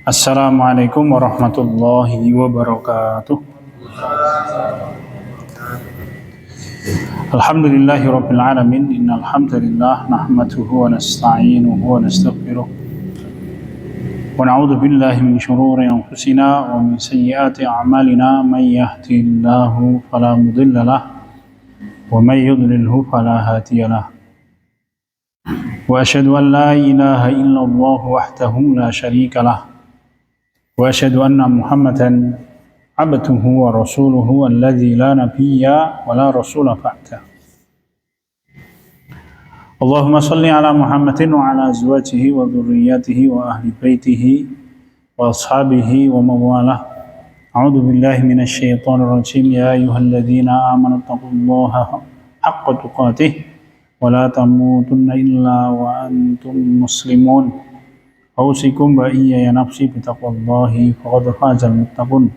Assalamualaikum warahmatullahi wabarakatuh. Alhamdulillahi rabbil alamin. Innal hamdalillah nahmaduhu wa nasta'inuhu wa nastaghfiruh. Wa na'udzu billahi min shururi anfusina wa min sayyiati a'malina. May yahdihillahu fala mudilla lahu wa may yudlilhu fala hadiya lahu. Wa asyhadu an la ilaha illallah wahdahu la syarika lahu. Wa asyhadu anna Muhammadan abduhu wa rasuluhu alladzi la nabiyya wa la rasula ba'da. Allahumma shalli ala Muhammadin wa ala azwajihi wa dhurriyyatihi wa ahli baitihi wa ashabihi wa mawalah. A'udzu billahi minasy syaithanir rajim. Ya ayyuhalladzina amanu taqullaha haqqa tuqatih wa la tamutunna illa wa antum muslimun. Ausikum wa iyya ya nafsi bitaqwallahi faqad fazal muttaqun.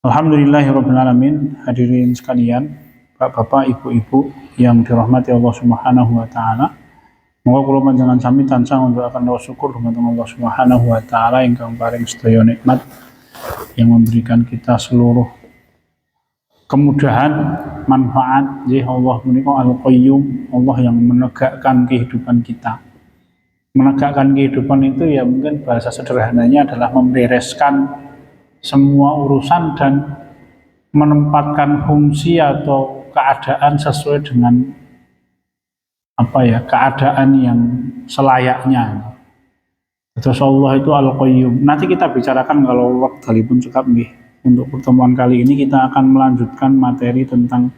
Alhamdulillahirabbil alamin. Hadirin sekalian, Bapak, Ibu-ibu yang dirahmati Allah Subhanahu wa taala. Moga kula panjenengan sami tansah ngunjuraken rasa syukur dumateng Allah Subhanahu wa taala ingkang paring sedaya nikmat yang memberikan kita seluruh kemudahan, manfaat. Allah menika Al-Qayyum, Allah yang menegakkan kehidupan kita. Menegakkan kehidupan itu ya mungkin bahasa sederhananya adalah membereskan semua urusan dan menempatkan fungsi atau keadaan sesuai dengan keadaan yang selayaknya. Terus Allah itu Al-Qayyum. Nanti kita bicarakan kalau waktu pun cukup nggih. Untuk pertemuan kali ini kita akan melanjutkan materi tentang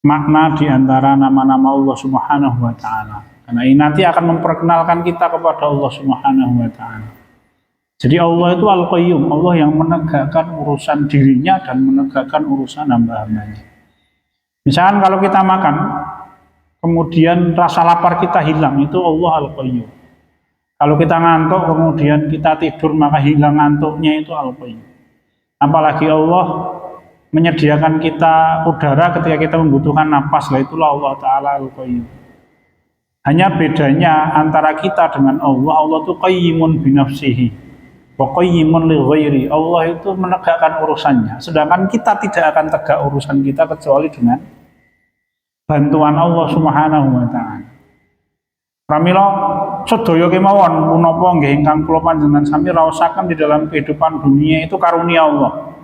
makna di antara nama-nama Allah Subhanahu wa taala. Karena ini nanti akan memperkenalkan kita kepada Allah Subhanahu wa taala. Jadi Allah itu Al-Qayyum, Allah yang menegakkan urusan dirinya dan menegakkan urusan hamba-hambanya. Misalkan kalau kita makan, kemudian rasa lapar kita hilang, itu Allah Al-Qayyum. Kalau kita ngantuk, kemudian kita tidur, maka hilang ngantuknya, itu Al-Qayyum. Apalagi Allah menyediakan kita udara ketika kita membutuhkan napas, itulah Allah Ta'ala Al-Qayyum. Hanya bedanya antara kita dengan Allah, Allah itu qayyimun binafsihi wa qayyimun li ghairi. Allah itu menegakkan urusannya, sedangkan kita tidak akan tegak urusan kita kecuali dengan bantuan Allah Subhanahu wa taala. Pramila sedaya kemawon punapa nggih ingkang kula panjenengan sami raosaken di dalam kehidupan dunia itu karunia Allah.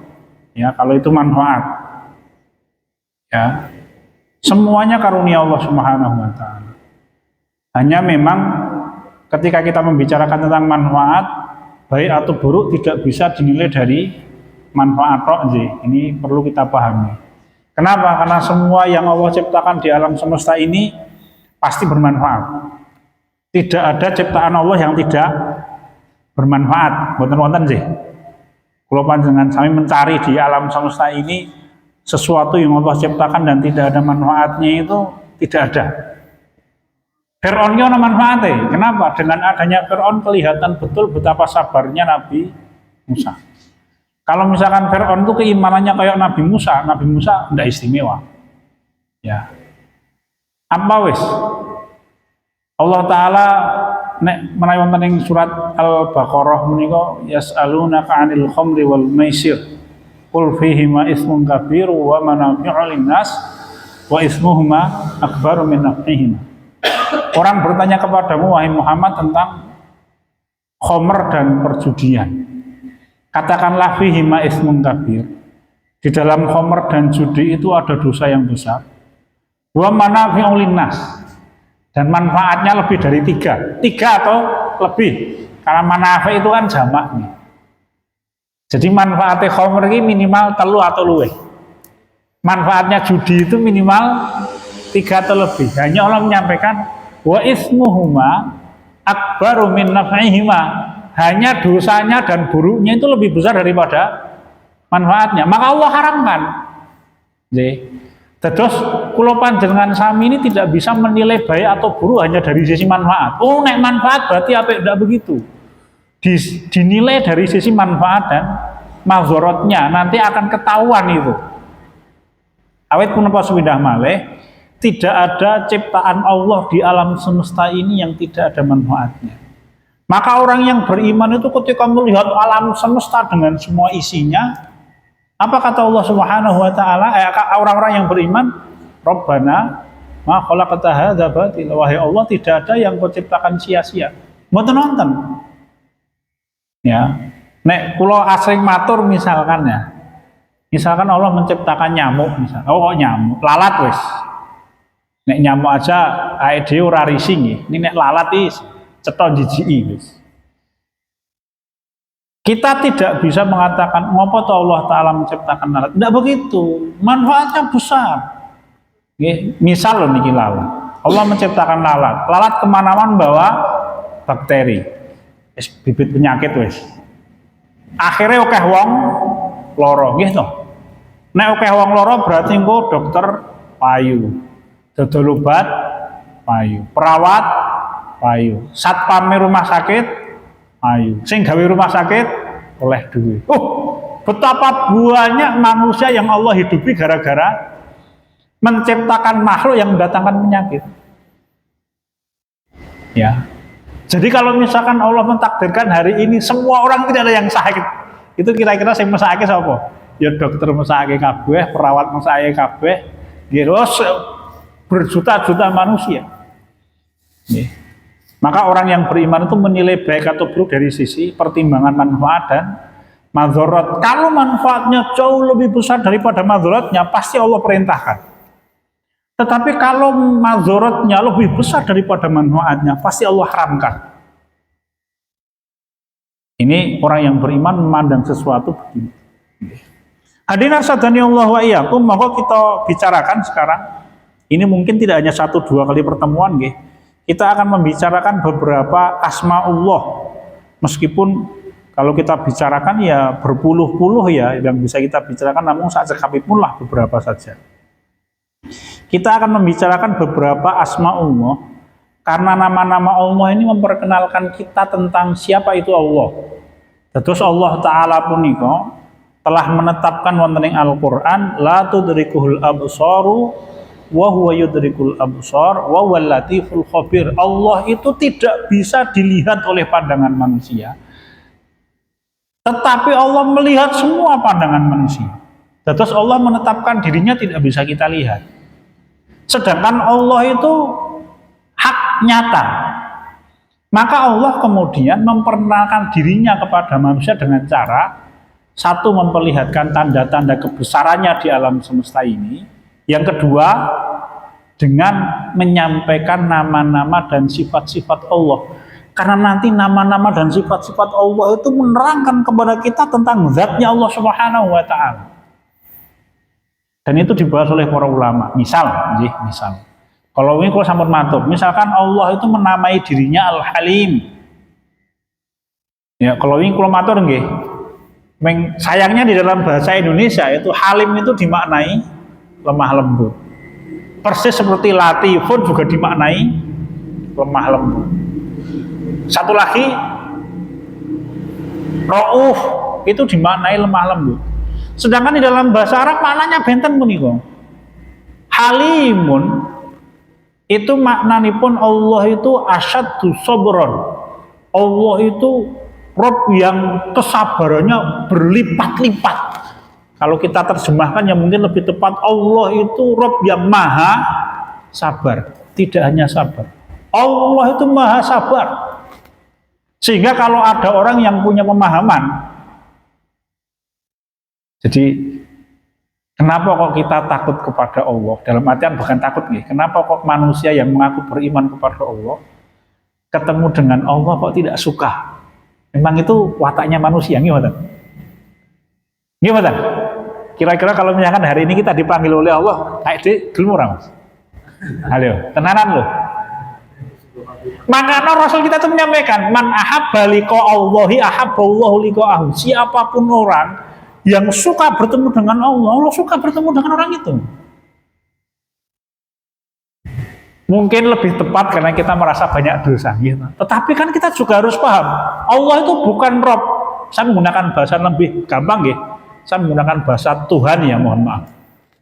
Ya, kalau itu manfaat. Ya. Semuanya karunia Allah Subhanahu wa taala. Hanya memang ketika kita membicarakan tentang manfaat baik atau buruk tidak bisa dinilai dari manfaat tok nggih. Ini perlu kita pahami. Kenapa? Karena semua yang Allah ciptakan di alam semesta ini pasti bermanfaat. Tidak ada ciptaan Allah yang tidak bermanfaat. Mboten-wonten nggih. Kula panjenengan sami mencari di alam semesta ini sesuatu yang Allah ciptakan dan tidak ada manfaatnya, itu tidak ada. Fir'aun ono manfaatnya. Kenapa? Dengan adanya Fir'aun kelihatan betul betapa sabarnya Nabi Musa. Kalau misalkan Fir'aun itu keimanannya kayak Nabi Musa tidak istimewa. Ya. Apa wis? Allah Ta'ala nek menawi wonten ing surat Al-Baqarah menika yas'alunaka 'anil khamri wal maisir qul fihima ismun kabir wa manafi'u lin-nas wa ismuhuma akbaru min naf'ihima. Orang bertanya kepadamu wahai Muhammad tentang khamr dan perjudian. Katakanlah fihima ismun kabir. Di dalam khamr dan judi itu ada dosa yang besar. Wa manafi'u lin-nas. Dan manfaatnya lebih dari tiga atau lebih, karena manafi itu kan jamak nih. Jadi manfaatnya khamr ini minimal 3 atau luwih. Manfaatnya judi itu minimal 3 atau lebih. Hanya Allah menyampaikan wa ismuhuma akbaru min naf'ihima. Hanya dosanya dan buruknya itu lebih besar daripada manfaatnya. Maka Allah haramkan. Terus kula panjenengan sami ini tidak bisa menilai baik atau buruk hanya dari sisi manfaat. Oh, nek manfaat berarti apik, tidak begitu. Dinilai dari sisi manfaat dan mazharatnya, nanti akan ketahuan itu. Awit punapa suwidah malih, tidak ada ciptaan Allah di alam semesta ini yang tidak ada manfaatnya. Maka orang yang beriman itu ketika melihat alam semesta dengan semua isinya, apa kata Allah Subhanahu wa taala? Orang-orang yang beriman, Rabbana ma khalaqta hadza batila. Wahai Allah, tidak ada yang kau ciptakan sia-sia. Mboten nonton. Ya. Nek kula asring matur misalkan ya. Misalkan Allah menciptakan nyamuk misalkan. Oh, nyamuk, lalat wis. Nek nyamuk aja ae dhewe ora rising nggih. Ini nek lalat is cetha jijiki wis. Kita tidak bisa mengatakan ngopo to Allah taala menciptakan lalat. Tidak begitu. Manfaatnya besar. Nggih, misal lho niki lalat. Allah menciptakan lalat. Lalat kemana-mana bawa bakteri. Wis bibit penyakit wis. Akhirnya akeh wong loro nggih to. Nek akeh wong loro berarti engko dokter payu. Dodol obat payu. Perawat payu. Satpam rumah sakit payu. Sing gawe rumah sakit oleh duit. Betapa banyak manusia yang Allah hidupi gara-gara menciptakan makhluk yang mendatangkan penyakit. Ya. Jadi kalau misalkan Allah mentakdirkan hari ini semua orang tidak ada yang sakit, itu kira-kira sing mesake sapa? Ya dokter mesake kabeh, perawat mesake kabeh, terus berjuta-juta manusia. Nih. Maka orang yang beriman itu menilai baik atau buruk dari sisi pertimbangan manfaat dan madzarat. Kalau manfaatnya jauh lebih besar daripada madzaratnya, pasti Allah perintahkan. Tetapi kalau madzaratnya lebih besar daripada manfaatnya, pasti Allah haramkan. Ini orang yang beriman memandang sesuatu begini. Hadirin sadani Allah wa iyyakum, maka kita bicarakan sekarang. Ini mungkin tidak hanya 1-2 kali pertemuan, nggih. Kita akan membicarakan beberapa asmaullah. Meskipun kalau kita bicarakan ya berpuluh-puluh ya yang bisa kita bicarakan, namun saat sekapipun lah beberapa saja. Kita akan membicarakan beberapa asmaullah karena nama-nama Allah ini memperkenalkan kita tentang siapa itu Allah. Terus Allah Ta'ala punika telah menetapkan wonten ing Al-Qur'an la tudrikuhul absaru wa huwa yudrikul absar wa huwal latiful khabir. Allah itu tidak bisa dilihat oleh pandangan manusia, tetapi Allah melihat semua pandangan manusia. Terus Allah menetapkan dirinya tidak bisa kita lihat. Sedangkan Allah itu hak nyata. Maka Allah kemudian memperkenalkan dirinya kepada manusia dengan cara satu, memperlihatkan tanda-tanda kebesarannya di alam semesta ini. Yang kedua, dengan menyampaikan nama-nama dan sifat-sifat Allah. Karena nanti nama-nama dan sifat-sifat Allah itu menerangkan kepada kita tentang zatnya Allah Subhanahu wa ta'ala. Dan itu dibahas oleh para ulama. Misal. Kalau ini kalau sampun matur, misalkan Allah itu menamai dirinya Al-Halim. Ya, kalau ini kalau matur nggih. Sayangnya di dalam bahasa Indonesia itu Halim itu dimaknai lemah lembut. Persis seperti Latifun juga dimaknai lemah lembut. Satu lagi Rauf itu dimaknai lemah lembut. Sedangkan di dalam bahasa Arab maknanya benten punika. Halimun itu maknanipun Allah itu asyaddu sabron. Allah itu Rabb yang kesabarannya berlipat-lipat. Kalau kita terjemahkan yang mungkin lebih tepat, Allah itu Rabb yang maha sabar. Tidak hanya sabar, Allah itu maha sabar. Sehingga kalau ada orang yang punya pemahaman, jadi kenapa kok kita takut kepada Allah? Dalam artian bukan takut nih. Kenapa kok manusia yang mengaku beriman kepada Allah ketemu dengan Allah kok tidak suka? Memang itu wataknya manusia, gimana? Gimana? Kira-kira kalau misalkan hari ini kita dipanggil oleh Allah, kayak di gelem ora, Mas? Halo, tenanan loh. Makanya Rasul kita itu menyampaikan, man ahabba liqa Allahi ahabballahu liqa'ahu. Siapapun orang yang suka bertemu dengan Allah, Allah suka bertemu dengan orang itu. Mungkin lebih tepat karena kita merasa banyak dosa, gitu. Tetapi kan kita juga harus paham, Allah itu bukan Rob. Saya menggunakan bahasa lebih gampang, gitu. Saya menggunakan bahasa Tuhan ya, mohon maaf.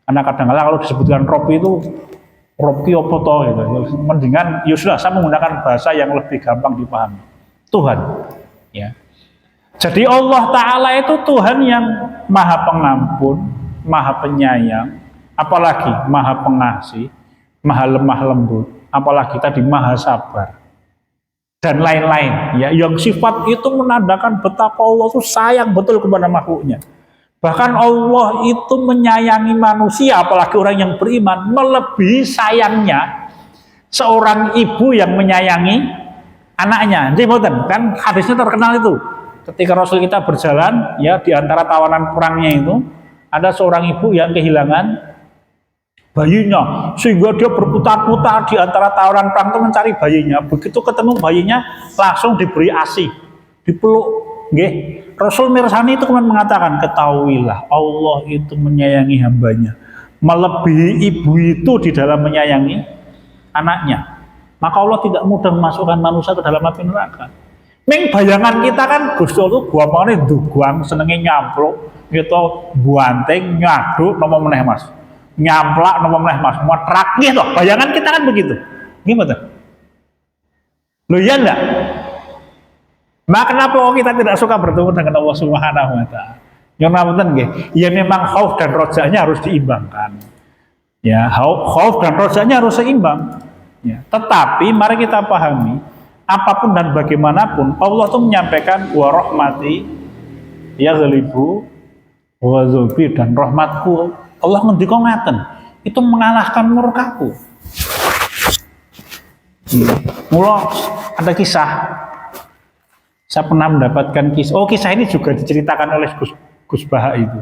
Karena kadang-kadang kalau disebutkan Rob itu Rob ki opo to, gitu. Mendingan ya sudah, saya menggunakan bahasa yang lebih gampang dipahami. Tuhan. Ya. Jadi Allah Ta'ala itu Tuhan yang maha pengampun, maha penyayang, apalagi maha pengasih, maha lemah lembut, apalagi tadi maha sabar, dan lain-lain. Ya, yang sifat itu menandakan betapa Allah itu sayang betul kepada makhluknya. Bahkan Allah itu menyayangi manusia, apalagi orang yang beriman, melebihi sayangnya seorang ibu yang menyayangi anaknya. Jadi kan hadisnya terkenal itu. Ketika Rasul kita berjalan, ya di antara tawanan perangnya itu ada seorang ibu yang kehilangan bayinya, sehingga dia berputar-putar di antara tawanan perang itu mencari bayinya. Begitu ketemu bayinya, langsung diberi ASI, dipeluk. Nggih. Rasul mirsani itu kemudian mengatakan, ketahuilah Allah itu menyayangi hambanya melebihi ibu itu di dalam menyayangi anaknya. Maka Allah tidak mudah memasukkan manusia ke dalam api neraka. Ning bayangan kita kan Gusti Allah gampangane ndugang senenge nyampluk gitu, buanting nyaduk nopo meneh Mas. Nyamplak nopo meneh Mas, metrak gitu. Bayangan kita kan begitu. Gimana? Loh iya enggak? Maka kenapa kita tidak suka bertemu dengan Allah Subhanahu wa taala? Yang namanya nggih, ya memang khauf dan rojanya harus diimbangkan. Ya, khauf dan rojanya harus seimbang. Ya, tetapi mari kita pahami, apapun dan bagaimanapun Allah itu menyampaikan wa rahmati yaghlibu wa zubi, dan rahmatku Allah ngendika ngaten, itu mengalahkan murkaku. Mula ada kisah, saya pernah mendapatkan kisah ini juga diceritakan oleh Gus Baha itu.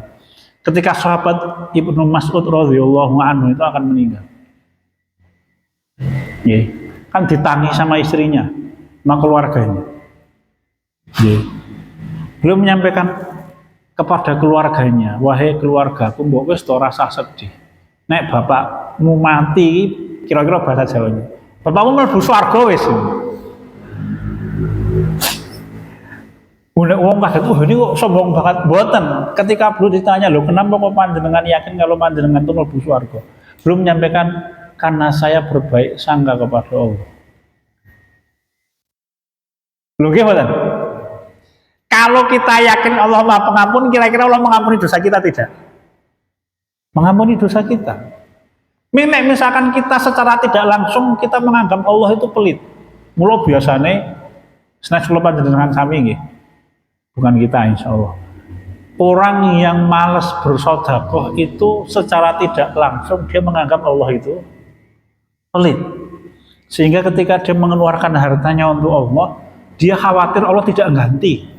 Ketika sahabat Ibnu Mas'ud radhiyallahu anhu itu akan meninggal. Ya, kan ditangis sama istrinya, sama keluarganya. Ya. Beliau menyampaikan kepada keluarganya, wahai keluargaku, mbok wis ora rasa sedih. Nek bapakmu mati, kira-kira bahasa Jawanya, bapakmu mlebu swarga wis. Wong kaget, ini kok sombong banget, mboten. Ketika beliau ditanya, loh kenapa kok panjenengan yakin kalau panjenengan itu mlebu swarga? Belum menyampaikan, karena saya berbaik sangka kepada Allah. Loh gimana? Kalau kita yakin Allah Maha Pengampun, kira-kira Allah mengampuni dosa kita tidak? Mengampuni dosa kita. Misalkan kita secara tidak langsung kita menganggap Allah itu pelit. Mula biasanya senes kula panjenengan sami nggih. Bukan kita insya Allah. Orang yang malas bersedekah itu secara tidak langsung dia menganggap Allah itu pelit. Sehingga ketika dia mengeluarkan hartanya untuk Allah, dia khawatir Allah tidak ganti.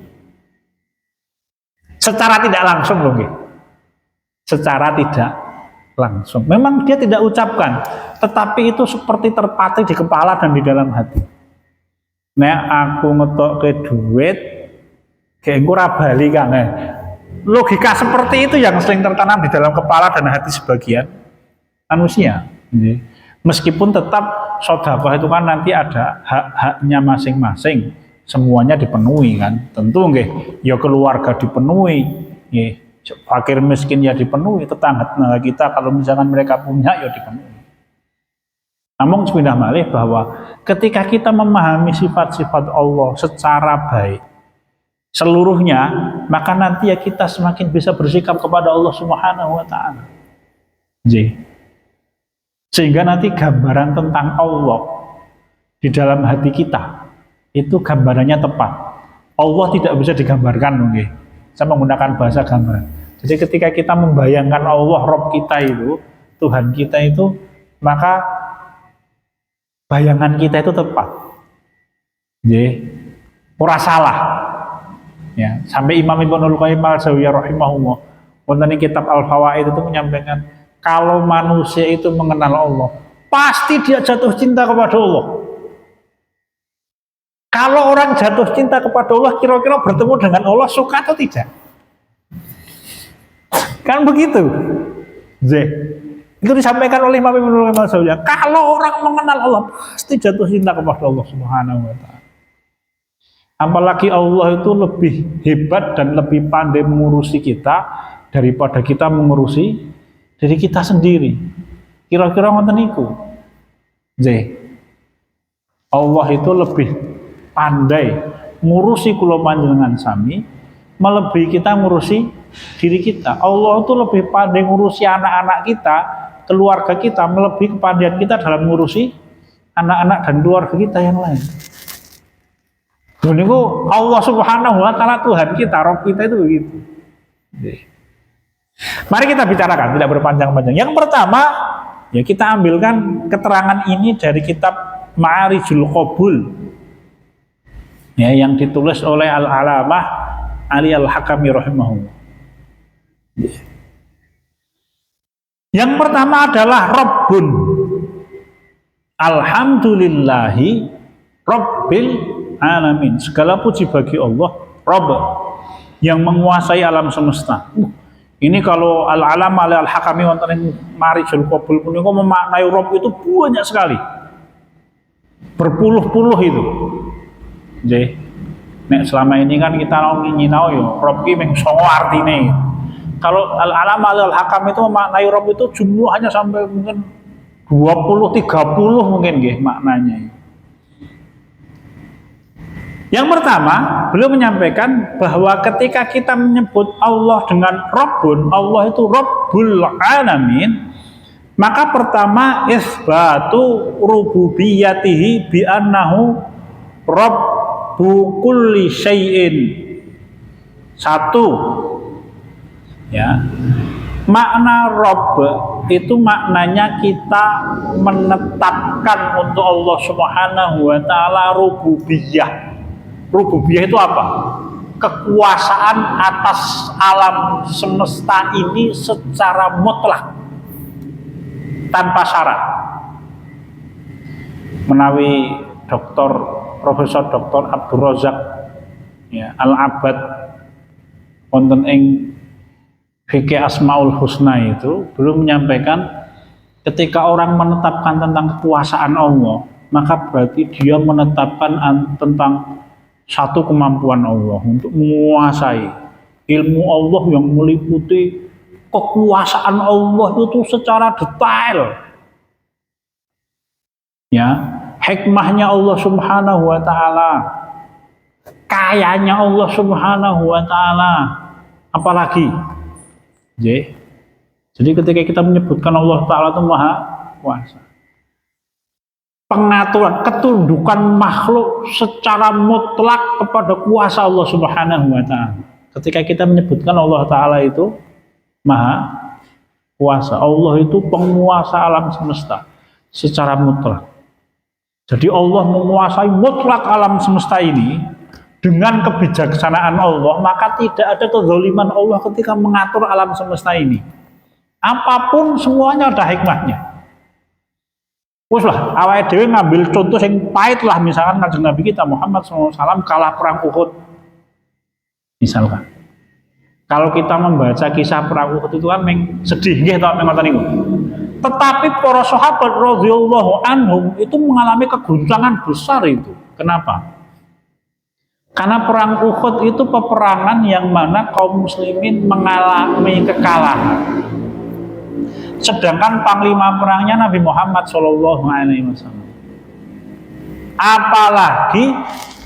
Secara tidak langsung loh, secara tidak langsung. Memang dia tidak ucapkan, tetapi itu seperti terpatri di kepala dan di dalam hati. Nek aku ngetok ke duit, kayak ora bali kan. Logika seperti itu yang sering tertanam di dalam kepala dan hati sebagian manusia. Meskipun tetap sedekah itu kan nanti ada hak-haknya masing-masing. Semuanya dipenuhi kan, tentu nggih, ya keluarga dipenuhi, nggih, fakir miskin ya dipenuhi, tetangga kita kalau misalkan mereka punya ya dipenuhi. Namun sepindah malih bahwa ketika kita memahami sifat-sifat Allah secara baik seluruhnya, maka nanti ya kita semakin bisa bersikap kepada Allah Subhanahu wa taala. Sehingga nanti gambaran tentang Allah di dalam hati kita itu gambarannya tepat. Allah tidak bisa digambarkan, okay? Saya menggunakan bahasa gambaran. Jadi ketika kita membayangkan Allah, Rob kita itu, Tuhan kita itu, maka bayangan kita itu tepat. Jadi, ora salah. Ya, sampai Imam Ibnul Qayyim al-Jauziyah rahimahullah, wonten kitab Al-Fawaid itu menyampaikan, kalau manusia itu mengenal Allah, pasti dia jatuh cinta kepada Allah. Kalau orang jatuh cinta kepada Allah, kira-kira bertemu dengan Allah suka atau tidak? Kan begitu. Itu disampaikan oleh Imam Ibnu Qayyim. Kalau orang mengenal Allah, pasti jatuh cinta kepada Allah Subhanahu wa taala. Apalagi Allah itu lebih hebat dan lebih pandai mengurusi kita daripada kita mengurusi diri kita sendiri. Kira-kira ngoten niku. Allah itu lebih pandai ngurusi kula panjenengan sami melebihi kita ngurusi diri kita. Allah itu lebih pandai ngurusi anak-anak kita, keluarga kita, melebihi kepandaian kita dalam ngurusi anak-anak dan keluarga kita yang lain. Dan itu Allah Subhanahu wa taala Tuhan kita, Rabb kita itu begitu. Mari kita bicarakan, tidak berpanjang-panjang. Yang pertama, ya kita ambilkan keterangan ini dari kitab Ma'arijul Qabul. Ya, yang ditulis oleh Al-Alamah Ali Al-Hakami rahimahullah. Yang pertama adalah Rabbun. Alhamdulillahi Rabbil Alamin. Segala puji bagi Allah, Rabb yang menguasai alam semesta. Ini kalau Al-Alamah Ali Al-Hakami wonten Ma'arijul Qabul punika memaknai Rabb itu banyak sekali. Berpuluh-puluh itu. Jadi, nek selama ini kan kita nyinau yo Rabb ki mung songo artine. Kalau Al-Alamah Al-Hakam itu memaknai Rabb itu jumlahnya sampai mungkin 20 30 mungkin nggih maknanya. Yang pertama, beliau menyampaikan bahwa ketika kita menyebut Allah dengan Rabbun, Allah itu Rabbul Alamin, maka pertama isbatu rububiyatihi bi annahu Rabbu kulli syai'in. Satu, ya, makna Rabb itu maknanya kita menetapkan untuk Allah Subhanahu wa taala rububiyah. Rububiyah itu apa? Kekuasaan atas alam semesta ini secara mutlak, tanpa syarat. Menawi Profesor Dr. Abdul Razak ya, Al-Abad wonten ing fikih Asmaul Husna itu belum menyampaikan ketika orang menetapkan tentang kekuasaan Allah, maka berarti dia menetapkan tentang satu kemampuan Allah untuk menguasai ilmu Allah yang meliputi kekuasaan Allah itu secara detail. Ya, hikmahnya Allah Subhanahu wa taala, kayanya Allah Subhanahu wa taala, apalagi. Jadi ketika kita menyebutkan Allah taala itu Maha Kuasa, pengaturan ketundukan makhluk secara mutlak kepada kuasa Allah Subhanahu wa taala. Ketika kita menyebutkan Allah taala itu Maha Kuasa, Allah itu penguasa alam semesta secara mutlak. Jadi Allah menguasai mutlak alam semesta ini dengan kebijaksanaan Allah, maka tidak ada kezaliman Allah ketika mengatur alam semesta ini. Apapun semuanya ada hikmahnya. Wes lah, awake dhewe ngambil contoh yang pahit lah, misalkan Kanjeng Nabi kita Muhammad SAW kalah perang Uhud. Misalkan. Kalau kita membaca kisah perang Uhud itu kan sedih nggih to ngoten niku. Tetapi para sahabat radhiyallahu anhum itu mengalami keguncangan besar itu. Kenapa? Karena perang Uhud itu peperangan yang mana kaum muslimin mengalami kekalahan. Sedangkan panglima perangnya Nabi Muhammad SAW. Apalagi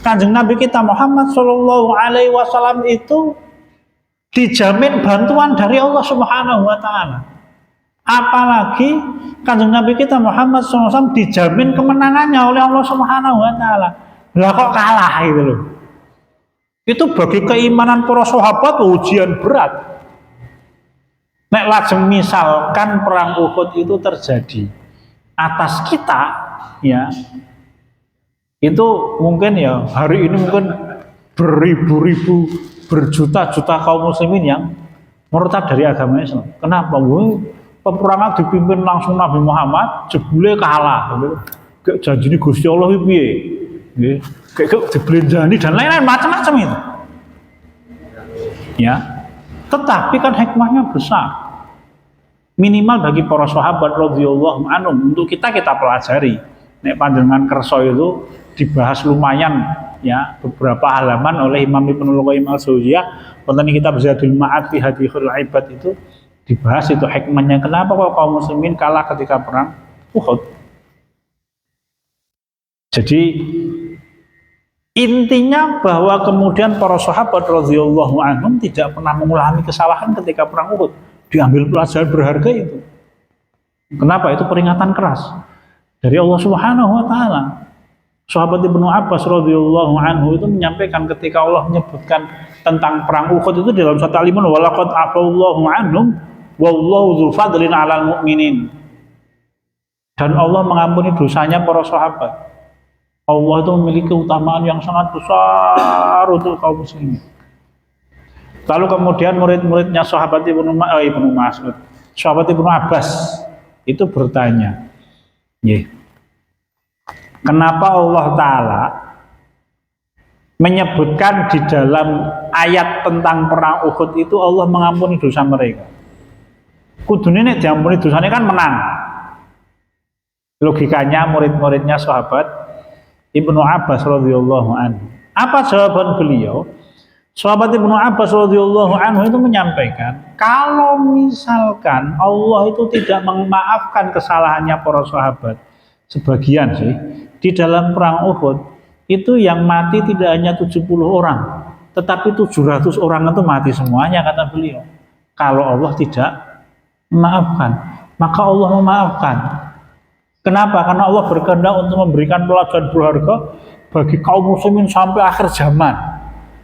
Kanjeng Nabi kita Muhammad SAW itu dijamin bantuan dari Allah Subhanahu wa taala. Apalagi Kanjeng Nabi kita Muhammad SAW dijamin kemenangannya oleh Allah Subhanahu wa taala. Lah kok kalah gitu loh. Itu bagi keimanan para sahabat ujian berat. Nek lajeng misalkan perang Uhud itu terjadi atas kita, ya, itu mungkin ya hari ini mungkin beribu-ribu, berjuta-juta kaum muslimin yang murtad dari agama Islam. Kenapa? Peperangan dipimpin langsung Nabi Muhammad, jebule kalah. Kayak janji ini Gusti Allah itu piye? Kayak dibelanjani dan lain-lain macam-macam itu. Ya. Tetapi kan hikmahnya besar. Minimal bagi para sahabat radhiyallahu anhum untuk kita pelajari. Nek panjenengan kersa itu dibahas lumayan ya beberapa halaman oleh Imam Ibnul Qayyim Al-Jauziyah tentang kitab Zadul Ma'ad fi Hadithul Ibad itu dibahas itu hikmahnya kenapa kok kaum muslimin kalah ketika perang Uhud. Jadi Intinya bahwa kemudian para sahabat radhiyallahu anhum tidak pernah mengulangi kesalahan ketika perang Uhud. Diambil pelajaran berharga itu. Kenapa? Itu peringatan keras dari Allah Subhanahu wa taala. Sahabat Ibnu Abbas radhiyallahu anhu itu menyampaikan ketika Allah menyebutkan tentang perang Uhud itu dalam surat Al-Imran, walaqad afallahu anhum wallahu dzul fadlin 'alal mu'minin. Dan Allah mengampuni dosanya para sahabat. Allah itu memiliki keutamaan yang sangat besar untuk kaum muslimin. Lalu kemudian murid-muridnya sahabat Ibnu Mas'ud, sahabat Ibnu Abbas itu bertanya, kenapa Allah Ta'ala menyebutkan di dalam ayat tentang perang Uhud itu Allah mengampuni dosa mereka? Kudune nek diampuni dosanya kan menang. Logikanya murid-muridnya sahabat Ibnu Abbas radhiyallahu anhu. Apa jawaban beliau? Sahabat Ibnu Abbas radhiyallahu anhu itu menyampaikan, kalau misalkan Allah itu tidak memaafkan kesalahannya para sahabat, sebagian sih, di dalam perang Uhud itu yang mati tidak hanya 70 orang, tetapi 700 orang itu mati semuanya, kata beliau. Kalau Allah tidak memaafkan, maka Allah memaafkan. Kenapa? Karena Allah berkehendak untuk memberikan pelajaran berharga bagi kaum muslimin sampai akhir zaman.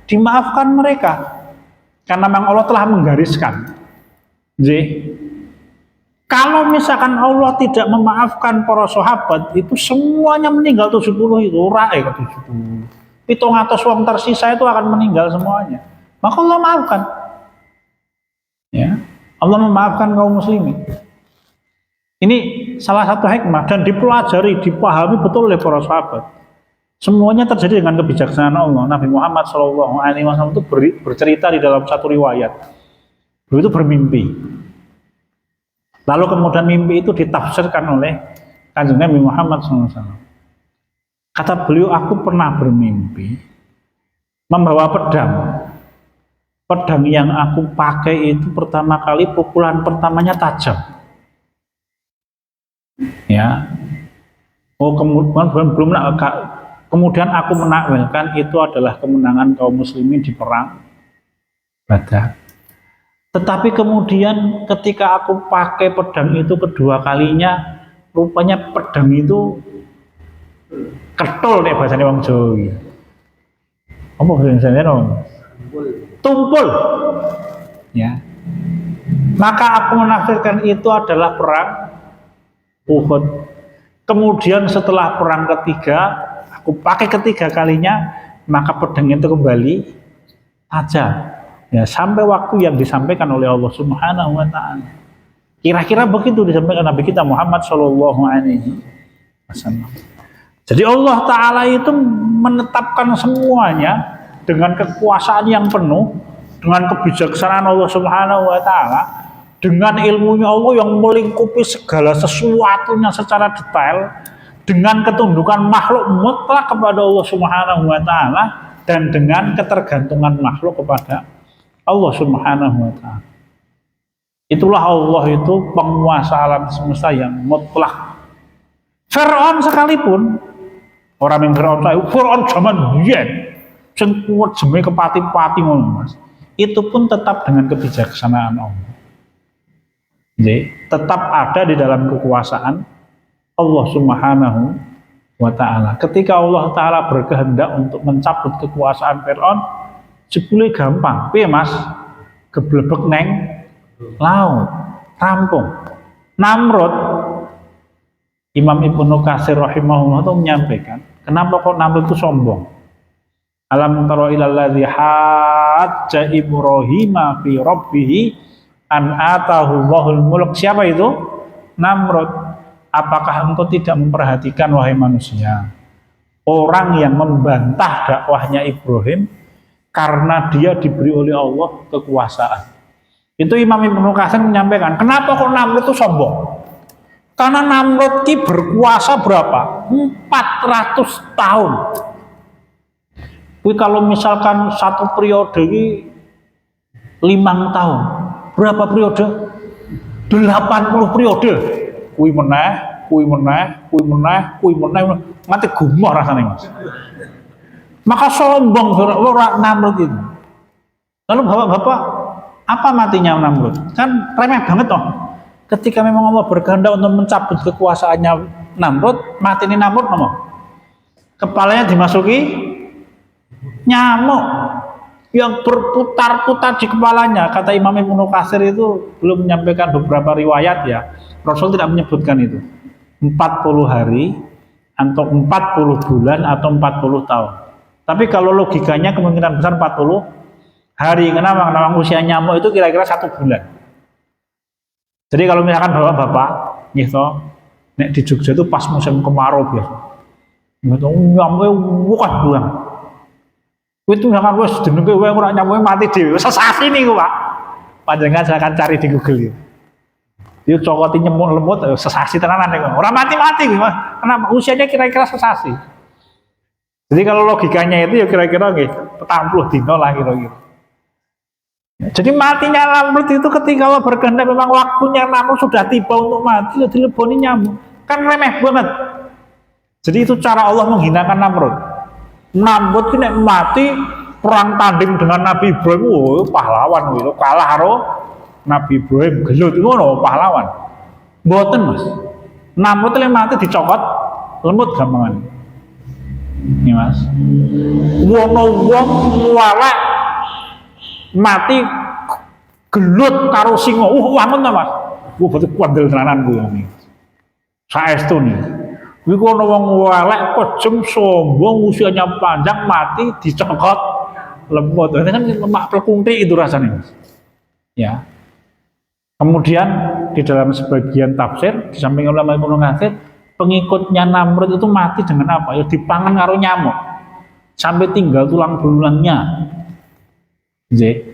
Dimaafkan mereka karena memang Allah telah menggariskan. Jadi, kalau misalkan Allah tidak memaafkan para sahabat itu semuanya meninggal 70 itu rae ke 70. 700 wong tersisa itu akan meninggal semuanya. Maka Allah maafkan. Ya, Allah memaafkan kaum muslimin. Ini salah satu hikmah dan dipelajari, dipahami betul oleh para sahabat. Semuanya terjadi dengan kebijaksanaan Allah. Nabi Muhammad SAW itu bercerita di dalam satu riwayat. Beliau itu bermimpi. Lalu kemudian mimpi itu ditafsirkan oleh Kanjeng Nabi Muhammad SAW. Kata beliau, aku pernah bermimpi membawa pedang. Pedang yang aku pakai itu pertama kali pukulan pertamanya tajam. Ya. Oh, kemudian aku menakwilkan itu adalah kemenangan kaum muslimin di perang Badar. Tetapi kemudian ketika aku pakai pedang itu kedua kalinya, rupanya pedang itu ketul nih bahasanya wong Jawa. Apa bahasanya dong? Tumpul. Ya. Maka aku menafsirkan itu adalah perang Uhud. Kemudian setelah perang ketiga, aku pakai ketiga kalinya, maka pedang itu kembali tajam. Ya, sampai waktu yang disampaikan oleh Allah Subhanahu wa taala. Kira-kira begitu disampaikan Nabi kita Muhammad sallallahu alaihi wasallam. Jadi Allah taala itu menetapkan semuanya dengan kekuasaan yang penuh, dengan kebijaksanaan Allah Subhanahu wa taala, dengan ilmunya Allah yang melingkupi segala sesuatunya secara detail, dengan ketundukan makhluk mutlak kepada Allah Subhanahu wa taala dan dengan ketergantungan makhluk kepada Allah Subhanahu wa taala. Itulah Allah itu penguasa alam semesta yang mutlak. Firaun sekalipun, orang yang Firaun zaman biyen sing kuat jeme kepati-pati ngono Mas. Itu pun tetap dengan kebijaksanaan Allah. Jadi, tetap ada di dalam kekuasaan Allah Subhanahu wa taala. Ketika Allah taala berkehendak untuk mencabut kekuasaan Firaun, jebule gampang. Piye Mas? Geblebek neng laut, rampung. Namrud, Imam Ibnu Katsir rahimahullah itu menyampaikan, kenapa kok Namrud itu sombong? Alam tara ilal ladzi hajja Ibrahim fi rabbih an atahu Allahul mulk. Siapa itu? Namrud. Apakah engkau tidak memperhatikan wahai manusia, orang yang membantah dakwahnya Ibrahim karena dia diberi oleh Allah kekuasaan. Itu Imam Ibnu Katsir menyampaikan, kenapa kok Namrud itu sombong? Karena Namrud ki berkuasa berapa? 400 tahun. Kui kalau misalkan satu periode ini 5 tahun, berapa periode? 80 periode. Kui meneh, mati gumoh rasanya Mas. Maka sombong orang Namrud itu. Lalu bapak-bapak, apa matinya Namrud? Kan remeh banget toh. Ketika memang Allah berkehendak untuk mencabut kekuasaannya Namrud, mati ini Namrud ngomong. Kepalanya dimasuki nyamuk yang berputar-putar di kepalanya. Kata Imam Ibnu Katsir itu belum menyampaikan beberapa riwayat ya. Rasul tidak menyebutkan itu. 40 hari atau 40 bulan atau 40 tahun. Tapi kalau logikanya kemungkinan besar 40 hari. Kenapa? Karena usia nyamuk itu kira-kira 1 bulan. Jadi kalau misalkan bapak-bapak gitu, nek di Jogja itu pas musim kemarau biasa. Gitu, nyamuknya bukan buang. Itu misalkan wes jenenge kowe ora nyamuk mati dhewe. Sesasi niku, Pak. Panjenengan silakan cari di Google itu. Dia cokoti nyemuk lemut sesasi tenanan niku. Ora mati-mati gitu. Karena usianya kira-kira sesasi. Jadi kalau logikanya itu ya kira-kira nggih 40 dino lah kira-kira. Jadi matinya Namrud itu ketika Allah berkehendak memang waktunya Namrud sudah tiba untuk mati, dileboni nyamuk. Kan remeh banget. Jadi itu cara Allah menghinakan Namrud. Namrud ini mati perang tanding dengan Nabi Ibrahim, oh, pahlawan itu kalah karo Nabi Ibrahim gelut itu pahlawan. Mboten Mas. Namrud yang mati dicokot lemut gampangan. Ini Mas. Wong walek mati gelut karo singa. Wangun ta Mas. Berarti kuandel tenanan kuwi ini. Saestu nih. Kuwi ana wong walek kejem sombong usianya panjang mati dicokot lemut. Ini kan lemak pelkunti itu rasanya Mas. Ya. Kemudian di dalam sebagian tafsir di samping ulama Ibnu Katsir, pengikutnya Namrud itu mati dengan apa? Ya dipangan karo nyamuk sampai tinggal tulang belulangnya. Jadi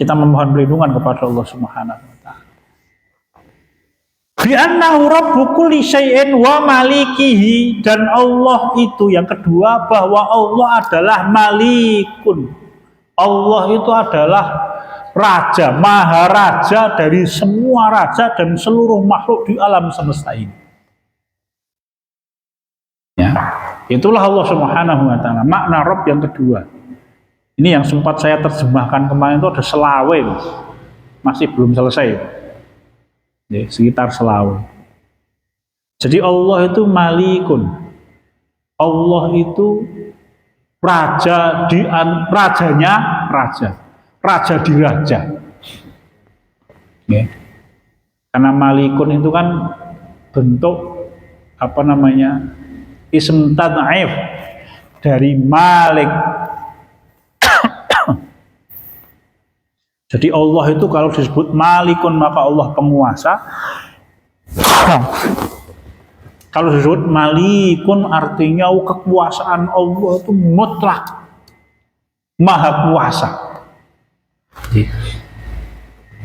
kita memohon perlindungan kepada Allah Subhanahu wa taala. Bi annahu rabbu kulli syai'in wa malikihi, dan Allah itu yang kedua bahwa Allah adalah malikun. Allah itu adalah raja, maharaja dari semua raja dan seluruh makhluk di alam semesta ini. Ya, itulah Allah Subhanahu wa taala. Makna Rabb yang kedua. Ini yang sempat saya terjemahkan kemarin itu ada selawe, masih belum selesai, ya, sekitar selawe. Jadi Allah itu malikun, Allah itu raja di rajanya raja, raja di raja. Ya. Karena malikun itu kan bentuk apa namanya ism tad'if dari malik. Jadi Allah itu kalau disebut malikun maka Allah penguasa. Kalau disebut malikun artinya kekuasaan Allah itu mutlak, maha kuasa.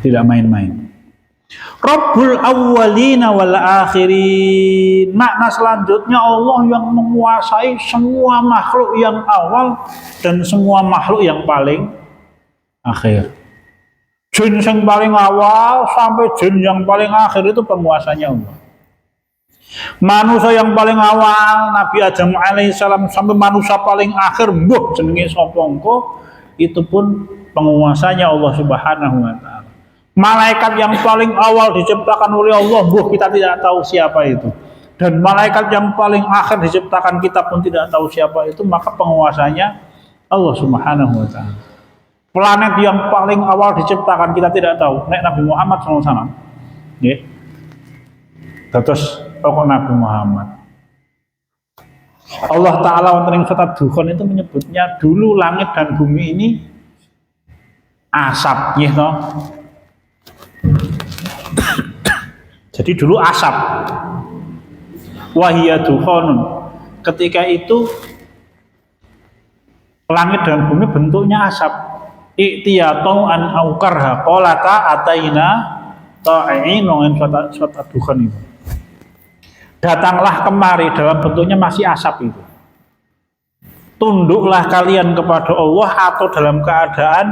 Tidak main-main. Rabbul awwalina wal akhirin. Makna selanjutnya Allah yang menguasai semua makhluk yang awal dan semua makhluk yang paling akhir. Jin yang paling awal sampai jin yang paling akhir itu penguasanya Allah. Manusia yang paling awal Nabi Adam alaihissalam sampai manusia paling akhir mbuh jenenge sapa engko itu pun penguasanya Allah Subhanahu wa taala. Malaikat yang paling awal diciptakan oleh Allah mbuh kita tidak tahu siapa itu. Dan malaikat yang paling akhir diciptakan kita pun tidak tahu siapa itu, maka penguasanya Allah Subhanahu wa taala. Planet yang paling awal diciptakan kita tidak tahu. Nek Nabi Muhammad SAW. Nggih. Terus pokok Nabi Muhammad. Allah Ta'ala wonten ing surat Dukhan itu menyebutnya dulu langit dan bumi ini asap, nggih toh. Jadi dulu asap. Wahia dukhanun. Ketika itu langit dan bumi bentuknya asap. Iktiyatau an aukarha qolata ataina ta'in nongin surat Dukhan itu. Datanglah kemari dalam bentuknya masih asap itu. Tunduklah kalian kepada Allah atau dalam keadaan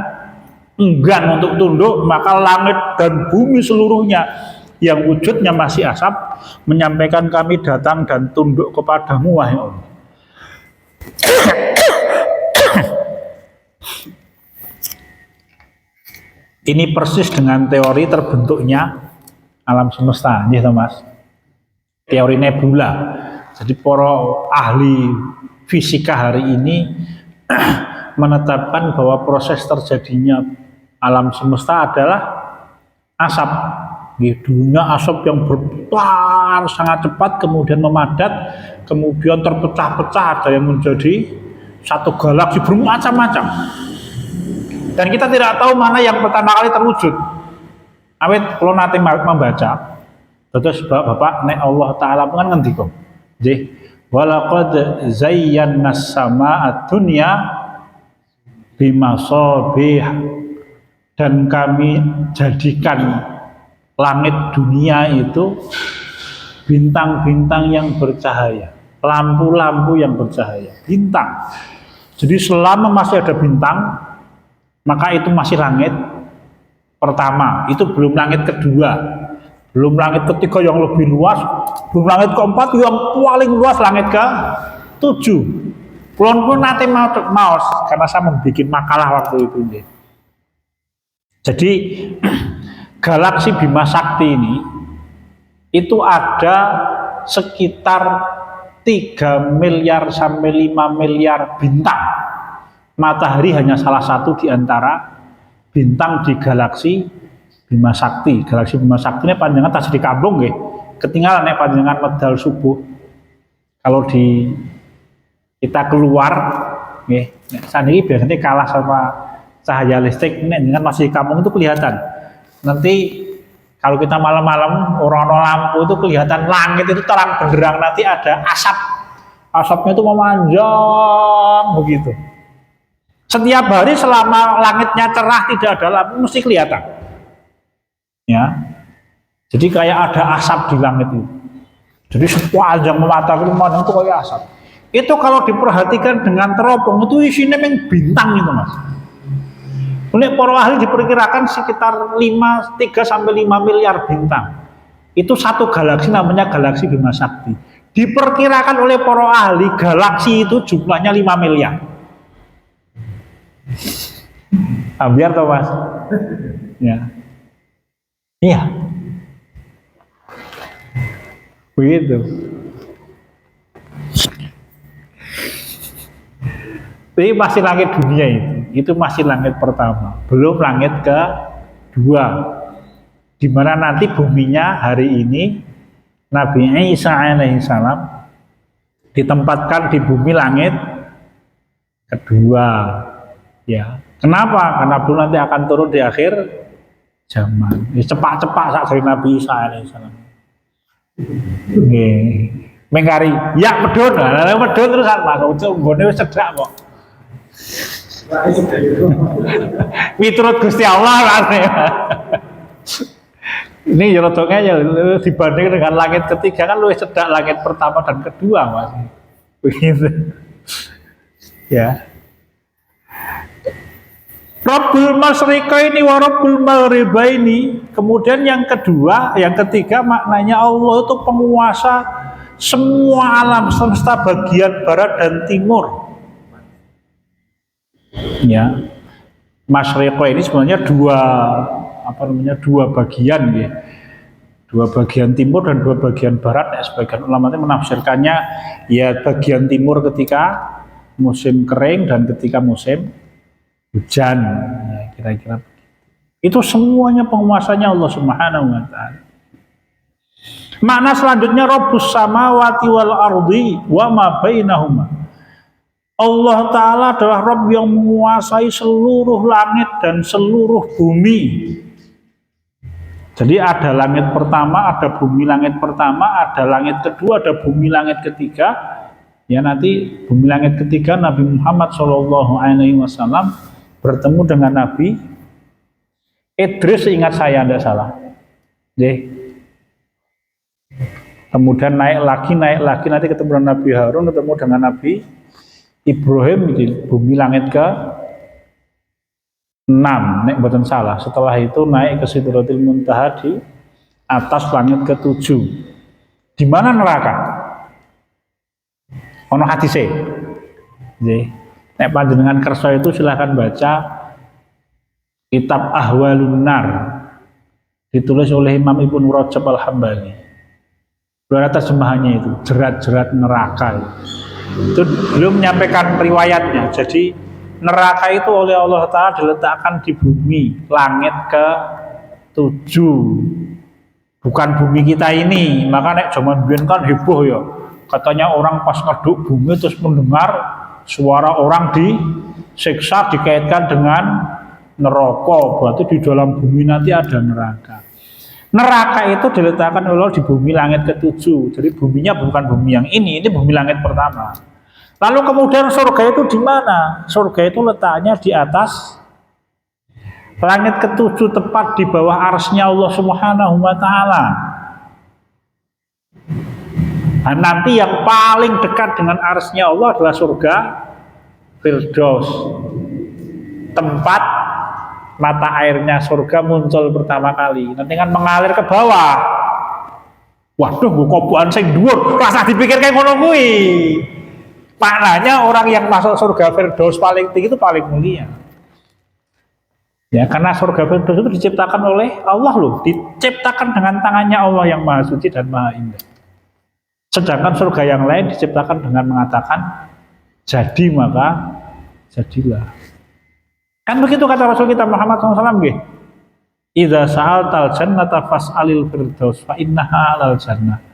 enggan untuk tunduk, maka langit dan bumi seluruhnya yang wujudnya masih asap menyampaikan kami datang dan tunduk kepadamu wahai Allah. Ini persis dengan teori terbentuknya alam semesta, nggih to Mas. Teori nebula. Jadi para ahli fisika hari ini menetapkan bahwa proses terjadinya alam semesta adalah asap. Dulunya asap yang berputar sangat cepat, kemudian memadat, kemudian terpecah-pecah, ada yang menjadi satu galaksi bermacam-macam. Dan kita tidak tahu mana yang pertama kali terwujud. Awet kalau nanti membaca, terus Bapak nek Allah Taala kan ngendika, nggih, walaqad zayyana as-samaa'a dunya bimasabih, dan kami jadikan langit dunia itu bintang-bintang yang bercahaya, lampu-lampu yang bercahaya, bintang. Jadi selama masih ada bintang, maka itu masih langit pertama, itu belum langit kedua, belum langit ketiga yang lebih luas, belum langit keempat yang paling luas, langit ke-7. Kulon pun nanti maos karena saya membuat makalah waktu itu. Jadi galaksi Bima Sakti ini itu ada sekitar 3 miliar sampai 5 miliar bintang. Matahari hanya salah satu di antara bintang di galaksi Bima Sakti. Galaksi Bima Sakti ini panjangan tas di kampung nggih. Ketinggalan nek panjangan medal subuh. Kalau di kita keluar nggih, nek saniki biasanya kalah sama cahaya listrik, nek dengan masih di kampung itu kelihatan. Nanti kalau kita malam-malam orang lampu itu kelihatan langit itu terang benderang, nanti ada asap. Asapnya itu memanjang begitu. Setiap hari selama langitnya cerah tidak ada lampu mesti kelihatan. Ya. Jadi kayak ada asap di langit itu. Jadi sepanjang mata itu memandang itu kayak asap. Itu kalau diperhatikan dengan teropong itu isinya memang bintang itu Mas. Oleh para ahli diperkirakan sekitar 3 sampai 5 miliar bintang. Itu satu galaksi namanya galaksi Bima Sakti. Diperkirakan oleh para ahli galaksi itu jumlahnya 5 miliar. Biar toh Mas. Ya. Iya. Begitu. Ini masih langit dunia itu masih langit pertama, belum langit kedua, di mana nanti buminya hari ini Nabi Isa alaihissalam ditempatkan di bumi langit kedua, ya. Kenapa? Karena belum nanti akan turun di akhir zaman. Cepat-cepat saat dari Nabi Isa alaihissalam. Mengkari, ya medun, medun terus apa? Gone wis cedak kok. Miturut Gusti Allah kan. Ini ya rodongnya ya dibanding dengan langit ketiga kan lebih cedak langit pertama dan kedua Mas. Begitu. Ya. Rabbul Masyriqaini wa Rabbul Maghribaini. Kemudian yang kedua, yang ketiga maknanya Allah itu penguasa semua alam semesta bagian barat dan timur. Ya, Masyriqa ini sebenarnya dua bagian ya, dua bagian timur dan dua bagian barat. Ya, sebagian ulama itu menafsirkannya ya bagian timur ketika musim kering dan ketika musim hujan, ya, kira-kira itu semuanya penguasanya Allah Subhanahu wa Ta'ala. Makna selanjutnya Rabbus samawati wal ardi wa ma bainahuma. Allah Ta'ala adalah Rabb yang menguasai seluruh langit dan seluruh bumi. Jadi ada langit pertama, ada bumi langit pertama, ada langit kedua, ada bumi langit ketiga. Ya nanti bumi langit ketiga Nabi Muhammad SAW bertemu dengan Nabi Idris, ingat saya tidak salah. Kemudian naik lagi nanti ketemu dengan Nabi Harun, ketemu dengan Nabi Ibrahim di bumi langit ke-6, nek mboten salah. Setelah itu naik ke Sidratil Muntaha di atas langit ke-7. Di mana neraka? Ono hadise. Nggih. Nek panjenengan kersa itu silahkan baca kitab Ahwalun Nar, ditulis oleh Imam Ibnu Rajab Al-Hambali. Berada terjemahannya itu jerat-jerat neraka. Itu belum menyampaikan riwayatnya. Jadi neraka itu oleh Allah Ta'ala diletakkan di bumi langit ke-7, bukan bumi kita ini. Maka nek zaman biyen kan heboh ya, katanya orang pas ngeduk bumi terus mendengar suara orang disiksa dikaitkan dengan neraka, berarti di dalam bumi nanti ada neraka. Neraka itu diletakkan oleh Allah di bumi langit ke-7. Jadi buminya bukan bumi yang ini bumi langit pertama. Lalu kemudian surga itu di mana? Surga itu letaknya di atas langit ke-7, tepat di bawah arsy-Nya Allah Subhanahu wa Ta'ala. Nah, nanti yang paling dekat dengan arsy-Nya Allah adalah surga Firdaus, tempat mata airnya surga muncul pertama kali. Nanti kan mengalir ke bawah. Waduh, gue kobokan sing dhuwur, rasa dipikir kayak ngono kuwi. Maknanya orang yang masuk surga Firdaus paling tinggi itu paling mulia. Ya, karena surga Firdaus itu diciptakan oleh Allah loh, diciptakan dengan tangannya Allah yang Maha Suci dan Maha Indah. Sedangkan surga yang lain diciptakan dengan mengatakan jadi maka jadilah. Kan begitu kata Rasul kita Muhammad SAW nggih. Idza sa'altal jannata fas'alil firdaus fa innaha alal jannah.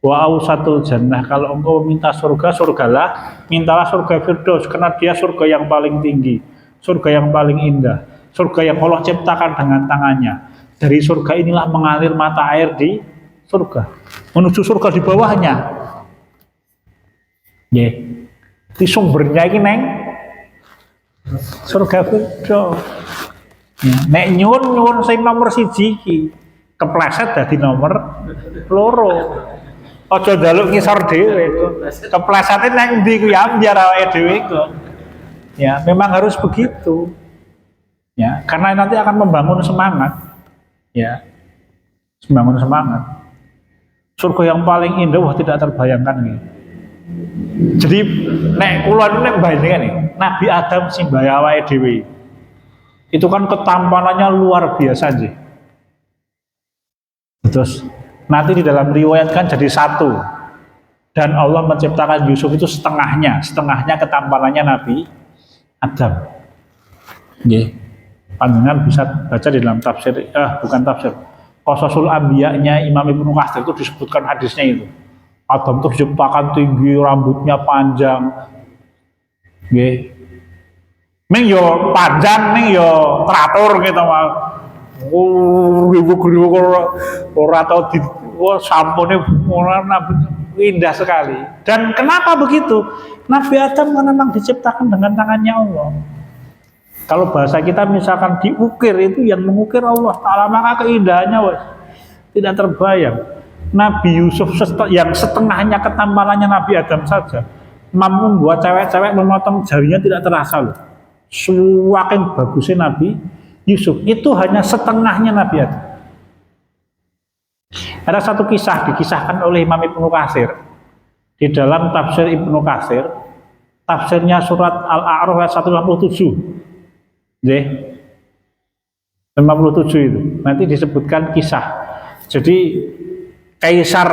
Wa ausatul jannah, kalau engkau minta surga, surgalah, mintalah surga Firdaus karena dia surga yang paling tinggi, surga yang paling indah, surga yang Allah ciptakan dengan tangannya. Dari surga inilah mengalir mata air di surga menuju surga di bawahnya. Nggih. Di sumbernya iki neng surga Firdaus. Ya, nek nyuwun sing nomor 1 iki kepleset dadi nomor 2. Aja njaluk ngisor dhewe. Keplesate nang ndi kuwi biar awake dhewe kok. Ya, memang harus begitu. Ya, karena nanti akan membangun semangat. Ya. Membangun semangat. Surga yang paling indah wah tidak terbayangkan nih. Jadi nek kula nek bandingan nih, Nabi Adam sing bae awake dhewe. Itu kan ketampanannya luar biasa sih. Terus nanti di dalam riwayat kan jadi satu, dan Allah menciptakan Yusuf itu setengahnya ketampanannya Nabi Adam. Nggih, panjenengan bisa baca di dalam tafsir, bukan tafsir, Qasasul Anbiya-nya Imam Ibnu Katsir itu disebutkan hadisnya itu. Adam itu diciptakan tinggi, rambutnya panjang, nggih. Ning yo panjang, ning yo teratur gitu mah. Ora tau di sampune indah sekali. Dan kenapa begitu? Nabi Adam kan memang diciptakan dengan tangannya Allah. Kalau bahasa kita misalkan diukir, itu yang mengukir Allah Ta'ala, maka keindahannya tidak terbayang. Nabi Yusuf yang setengahnya ketampanannya Nabi Adam saja mampu membuat cewek-cewek memotong jarinya tidak terasa loh. Semakin bagusnya Nabi Yusuf, itu hanya setengahnya Nabi Adam. Ada satu kisah dikisahkan oleh Imam Ibnu Katsir di dalam tafsir Ibnu Katsir, tafsirnya surat Al-A'raf ayat 157. Nggih. 57 itu. Nanti disebutkan kisah. Jadi kaisar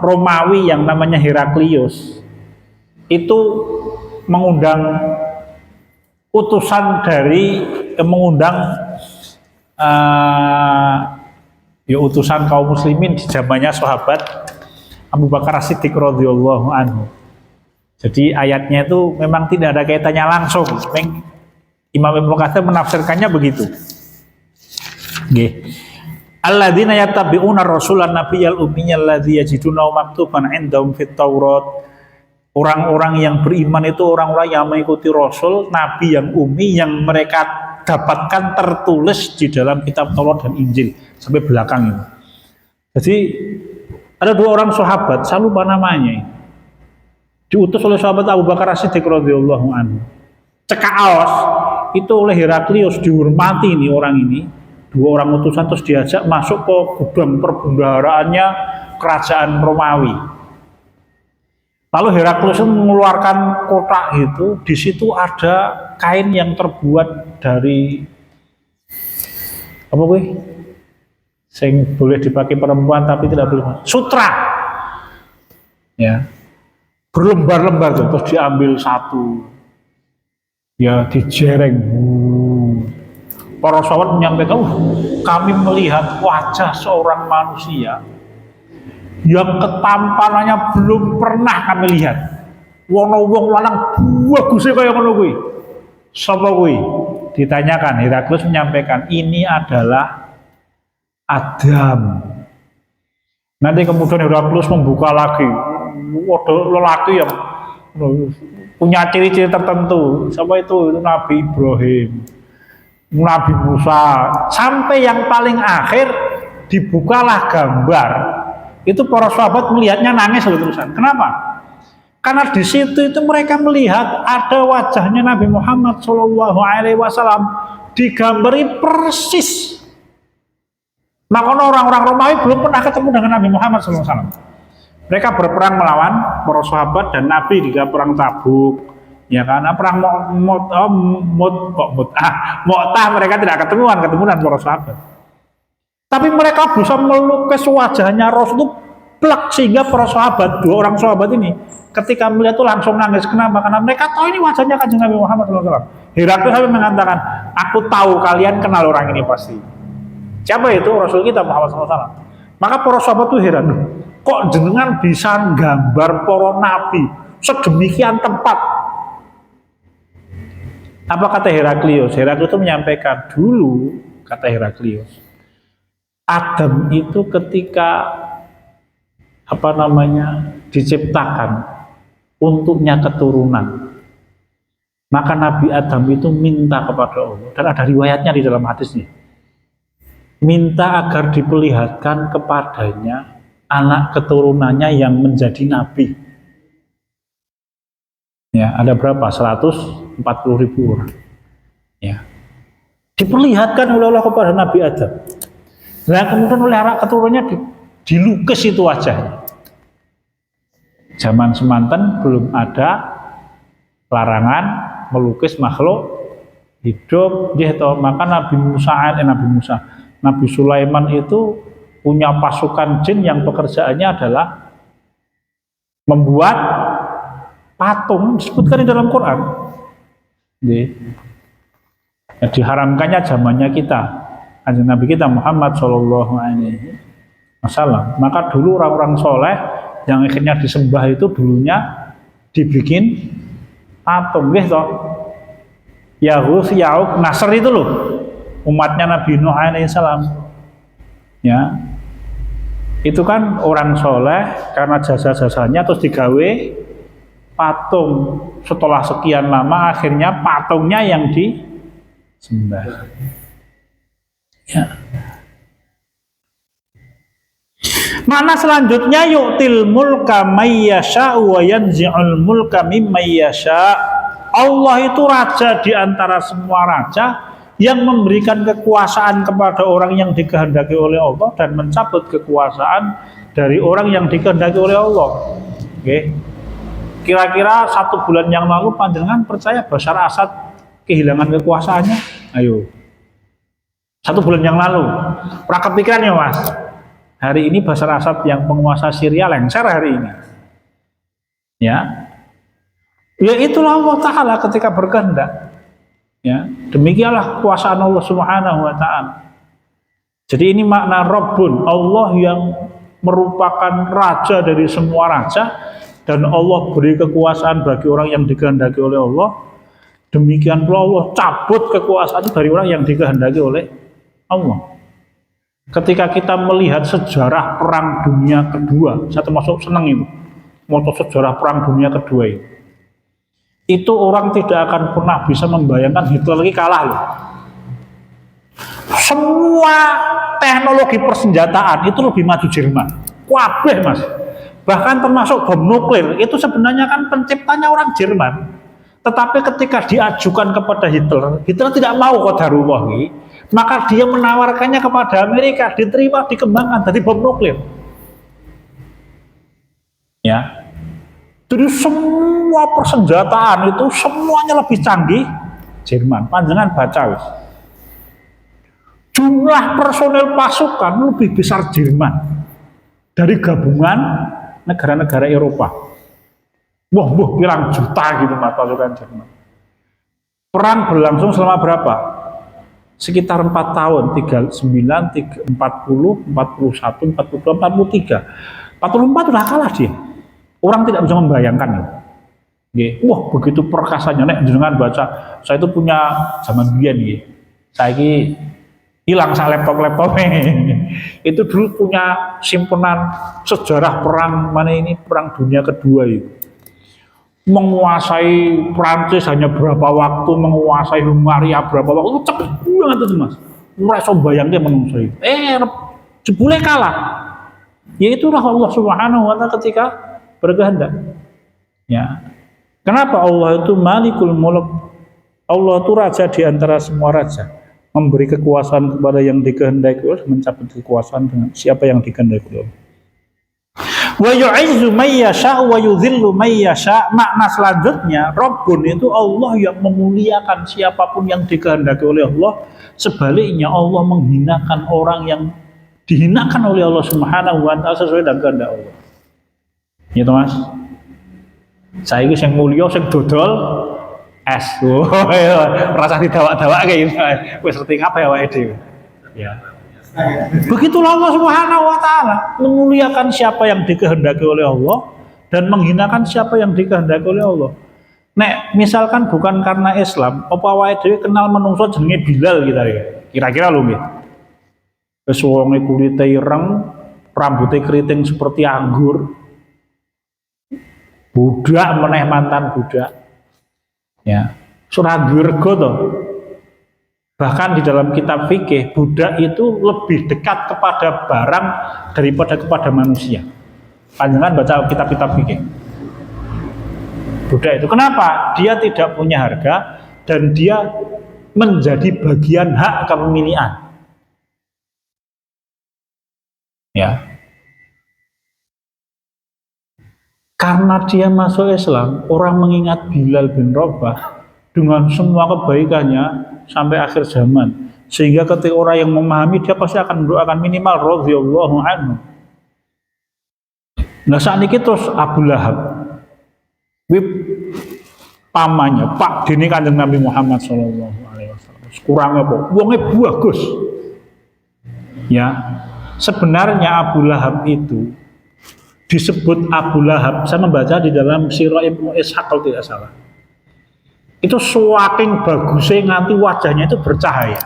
Romawi yang namanya Heraklius itu mengundang utusan dari utusan kaum muslimin di zamannya sahabat Abu Bakar As-Siddiq radhiyallahu anhu. Jadi ayatnya itu memang tidak ada kaitannya langsung. Imam Ibnu Katsir menafsirkannya begitu. Nggih. Alladzina yattabi'una rasulan nabiyyal ummiyal ladzi yajidunahu maktuban 'indahum fit Taurat. Orang-orang yang beriman itu orang-orang yang mengikuti Rasul, Nabi yang ummi yang mereka dapatkan tertulis di dalam kitab Taurat dan Injil sampai belakang itu. Jadi ada 2 orang sahabat, saya lupa namanya, diutus oleh sahabat Abu Bakar As-Siddiq radhiyallahu anhu. Cekaos itu oleh Heraklius dihormati nih orang ini, 2 orang utusan terus diajak masuk ke gudang perbendaharaannya kerajaan Romawi. Lalu Heraklius mengeluarkan kotak itu, di situ ada kain yang terbuat dari apa gue? Sing boleh dipakai perempuan tapi tidak boleh sutra. Ya. Berlembar-lembar tuh, terus diambil satu. Ya dijereng. Para sahabat menyampaikan, kami melihat wajah seorang manusia yang ketampanannya belum pernah kami lihat. Wono wong lanang bagusnya kaya ngono kuwi. Sapa kuwi? Ditanyakan, Heraklius menyampaikan, ini adalah Adam. Nanti kemudian Heraklius membuka lagi, waduh lelaki yang punya ciri-ciri tertentu. Siapa itu? Itu Nabi Ibrahim, Nabi Musa, sampai yang paling akhir dibukalah gambar. Itu para sahabat melihatnya nangis terusan. Kenapa? Karena di situ itu mereka melihat ada wajahnya Nabi Muhammad SAW digambari persis. Makanya orang-orang Romawi belum pernah ketemu dengan Nabi Muhammad SAW. Mereka berperang melawan para sahabat dan Nabi di perang Tabuk. Ya karena perang Mu'tah mereka tidak ketemu dengan para sahabat. Tapi mereka bisa melukis wajahnya Rasul itu plak, sehingga para sahabat, dua orang sahabat ini ketika melihat itu langsung nangis. Kenapa? Karena mereka tahu ini wajahnya kanjeng Nabi Muhammad SAW. Heraklius sampai mengatakan, aku tahu kalian kenal orang ini pasti. Siapa itu? Rasul kita Muhammad SAW. Maka para sahabat itu heran, kok jenengan bisa gambar para nabi sedemikian tepat? Apa kata Heraklius? Heraklius itu menyampaikan, dulu kata Heraklius, Adam itu ketika diciptakan untuknya keturunan, maka Nabi Adam itu minta kepada Allah, dan ada riwayatnya di dalam hadisnya, minta agar diperlihatkan kepadanya anak keturunannya yang menjadi nabi. Ya, ada berapa? 140.000 orang. Ya, diperlihatkan oleh Allah kepada Nabi Adam. Nah kemudian oleh anak keturunannya dilukis itu wajahnya. Zaman semanten belum ada larangan melukis makhluk hidup, maka Nabi Sulaiman itu punya pasukan jin yang pekerjaannya adalah membuat patung, disebutkan di dalam Quran. Ya, diharamkannya zamannya kita, kanjeng Nabi kita Muhammad SAW. Maka dulu orang-orang soleh yang akhirnya disembah itu dulunya dibikin patung, gitu. Yahud, Ya'uq, Nasr itu loh, umatnya Nabi Nuh alaihissalam. Ya, itu kan orang soleh karena jasa-jasanya terus digawe patung. Setelah sekian lama akhirnya patungnya yang disembah. Ya. Makna selanjutnya yu'til mulka mayyasha wa yanzi'ul mulka mimmayyasha. Allah itu raja di antara semua raja yang memberikan kekuasaan kepada orang yang dikehendaki oleh Allah dan mencabut kekuasaan dari orang yang dikehendaki oleh Allah. Oke. Kira-kira 1 bulan yang lalu panjenengan percaya Bashar Assad kehilangan kekuasaannya? Ayo. 1 bulan yang lalu. Pernah kepikiran ya Mas? Hari ini Bashar Assad yang penguasa Syria lengser hari ini. Ya. Ya itulah Allah Ta'ala ketika berkehendak. Ya, demikianlah kekuasaan Allah Subhanahu wa Ta'ala. Jadi ini makna Rabbun, Allah yang merupakan raja dari semua raja, dan Allah beri kekuasaan bagi orang yang dikehendaki oleh Allah. Demikian pula Allah cabut kekuasaan dari orang yang dikehendaki oleh Allah. Ketika kita melihat sejarah Perang Dunia Kedua, saya termasuk senang itu, moto sejarah Perang Dunia Kedua itu orang tidak akan pernah bisa membayangkan Hitler lagi kalah loh. Semua teknologi persenjataan itu lebih maju Jerman, kabeh Mas. Bahkan termasuk bom nuklir itu sebenarnya kan penciptanya orang Jerman. Tetapi ketika diajukan kepada Hitler, Hitler tidak mau qadarullah, maka dia menawarkannya kepada Amerika, diterima, dikembangkan jadi bom nuklir. Ya. Jadi semua persenjataan itu semuanya lebih canggih Jerman. Panjenengan baca wis. Jumlah personel pasukan lebih besar Jerman dari gabungan negara-negara Eropa. Wah, pirang juta gitu mas pasukan Jerman. Perang berlangsung selama berapa? Sekitar 4 tahun, 39, 40, 41, 42, 43. 44 udah kalah dia. Orang tidak bisa membayangkan itu. Wah, begitu perkasanya. Nek jenengan baca, saya itu punya zaman biyen nggih. Saiki hilang sak laptop itu dulu punya simpenan sejarah perang mana ini, perang dunia kedua itu. Menguasai Prancis hanya berapa waktu, menguasai Hungaria berapa waktu, cepet banget itu mas. Ora iso bayangke menungso itu. Jebule kalah. Ya itulah Allah Subhanahu wa taala ketika berkehendak. Ya. Kenapa Allah itu Malikul Mulk? Allah itu raja di antara semua raja. Memberi kekuasaan kepada yang dikehendaki Allah, mencabut kekuasaan dengan siapa yang dikehendaki Allah. Wa yu'izzu may yasha wa yudhillu may yasha. Makna selanjutnya, Rabbun itu Allah yang memuliakan siapapun yang dikehendaki oleh Allah. Sebaliknya Allah menghinakan orang yang dihinakan oleh Allah Subhanahu wa taala sesuai dengan kehendak Allah. Ya Mas. Saya ini yang mulia, yang dodol es. Rasa didawak-dawak kayak gitu. Wis ngerti apa ya wae dhewe. Ya. Begitulah Allah Subhanahu wa taala memuliakan siapa yang dikehendaki oleh Allah dan menghinakan siapa yang dikehendaki oleh Allah. Nek misalkan bukan karena Islam, apa wae dhewe kenal menungso jenenge Bilal kita ya. Kira-kira lho nggih. Wis wonge kulite ireng, rambutnya keriting seperti anggur. Budak meneh mantan budak. Ya. Surah Rego toh. Bahkan di dalam kitab fikih, budak itu lebih dekat kepada barang daripada kepada manusia. Panjenengan baca kitab-kitab fikih. Budak itu kenapa? Dia tidak punya harga dan dia menjadi bagian hak kepemilikan. Ya. Karena dia masuk Islam, orang mengingat Bilal bin Rabah dengan semua kebaikannya sampai akhir zaman. Sehingga ketika orang yang memahami, dia pasti akan mendoakan minimal radhiyallahu anhu. Nah saat ini terus Abu Lahab, pamannya, Pak Dini Kanjeng Nabi Muhammad SAW. Kurangnya apa? Wongnya bagus. Ya, sebenarnya Abu Lahab itu disebut Abu Lahab, saya membaca di dalam Sirah Ibnu Ishaq kalau tidak salah. Itu saking bagusnya nganti wajahnya itu bercahaya.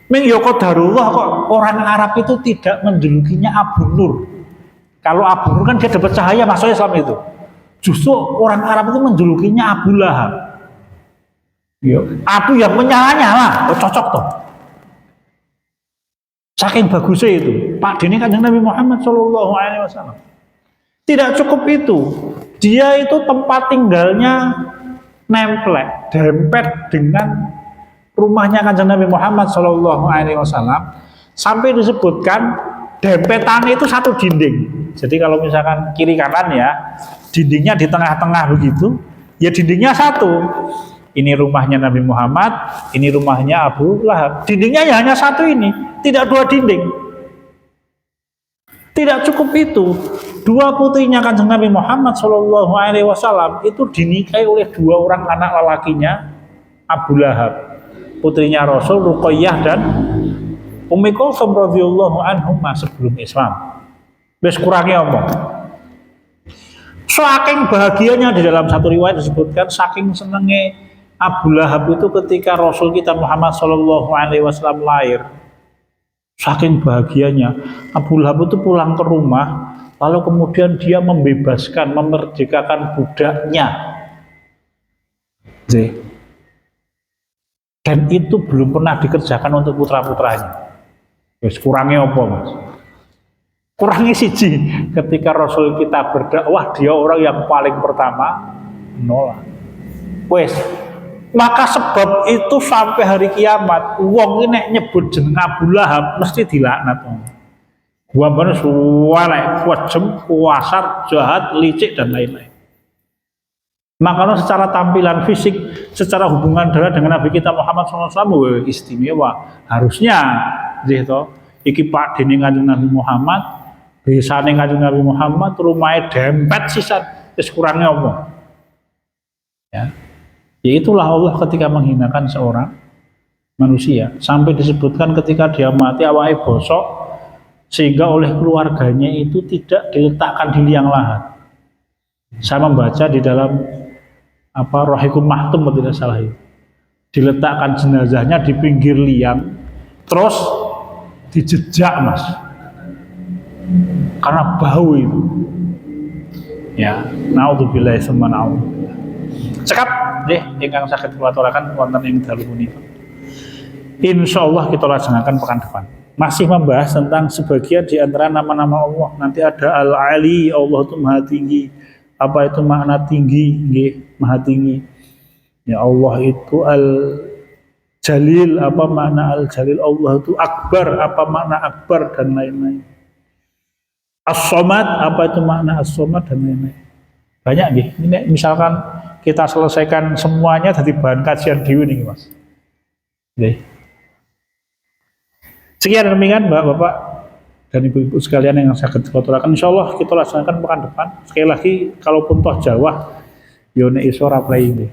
Ming Yoko Darullah kok orang Arab itu tidak menjulukinya Abu Nur. Kalau Abu Nur kan dia dapat cahaya masuk Islam itu. Justru orang Arab itu menjulukinya Abu Lahab. Abu yang menyala-nyala, cocok toh. Saking bagusnya itu, Pak Dini Kanjeng Nabi Muhammad SAW. Tidak cukup itu, dia itu tempat tinggalnya nemplek, dempet dengan rumahnya Kanjeng Nabi Muhammad SAW. Sampai disebutkan dempetannya itu satu dinding. Jadi kalau misalkan kiri kanan ya, dindingnya di tengah-tengah begitu, ya dindingnya satu. Ini rumahnya Nabi Muhammad, ini rumahnya Abu Lahab. Dindingnya ya hanya satu ini, tidak dua dinding. Tidak cukup itu, dua putrinya Kanjeng Nabi Muhammad SAW itu dinikahi oleh dua orang anak lelakinya Abu Lahab, putrinya Rasul Ruqayyah dan Ummi Kulsum radhiyallahu anhumah sebelum Islam. Wis kurangnya omong. Saking bahagianya di dalam satu riwayat disebutkan saking senenge Abu Lahab itu ketika Rasul kita Muhammad SAW lahir. Saking bahagianya Abu Lahab itu pulang ke rumah, lalu kemudian dia membebaskan, memerdekakan budaknya. Dan itu belum pernah dikerjakan untuk putra-putranya. Wis kurangnya apa mas? Kurangnya siji, ketika Rasul kita berdakwah dia orang yang paling pertama menolak. Wes, maka sebab itu sampai hari kiamat wong ini nyebut jeneng Abu Lahab mesti dilaknat. Gua bener suarek, wajem, kuasar, jahat, licik dan lain-lain. Makanya secara tampilan fisik, secara hubungan darah dengan Nabi kita Muhammad SAW istimewa. Harusnya, gitu. Iki Pak Dini Kanjeng Nabi Muhammad, besane Kanjeng Nabi Muhammad, rumahnya dempet sisan, terus kurangnya apa? Ya. Ya itulah Allah ketika menghinakan seorang manusia. Sampai disebutkan ketika dia mati awalnya bosok, sehingga oleh keluarganya itu tidak diletakkan di liang lahat. Saya membaca di dalam Rohikul Mahtum tidak salah itu, diletakkan jenazahnya di pinggir liang, terus dijejak mas, karena bau itu. Ya, naudzubillahi tsumma naudzubillah. Cekap deh, ingkang sakit kulaturakan wonten ing dalu punika. Insyaallah kita laksanakan pekan depan. Masih membahas tentang sebagian di antara nama-nama Allah. Nanti ada Al-Ali, Allah itu Maha Tinggi. Apa itu makna tinggi? Maha tinggi. Ya Allah itu Al-Jalil, apa makna Al-Jalil? Allah itu Akbar, apa makna Akbar dan lain-lain. As-Somad, apa itu makna As-Somad dan lain-lain. Banyak nih. Ini misalkan kita selesaikan semuanya jadi bahan kajian dhewe nih Mas. Oke. Sekian demikian Bapak-bapak dan ibu-ibu sekalian yang saya ketulakan, insya Allah kita laksanakan pekan depan. Sekali lagi, kalaupun toh Jawa, yone isora play ini.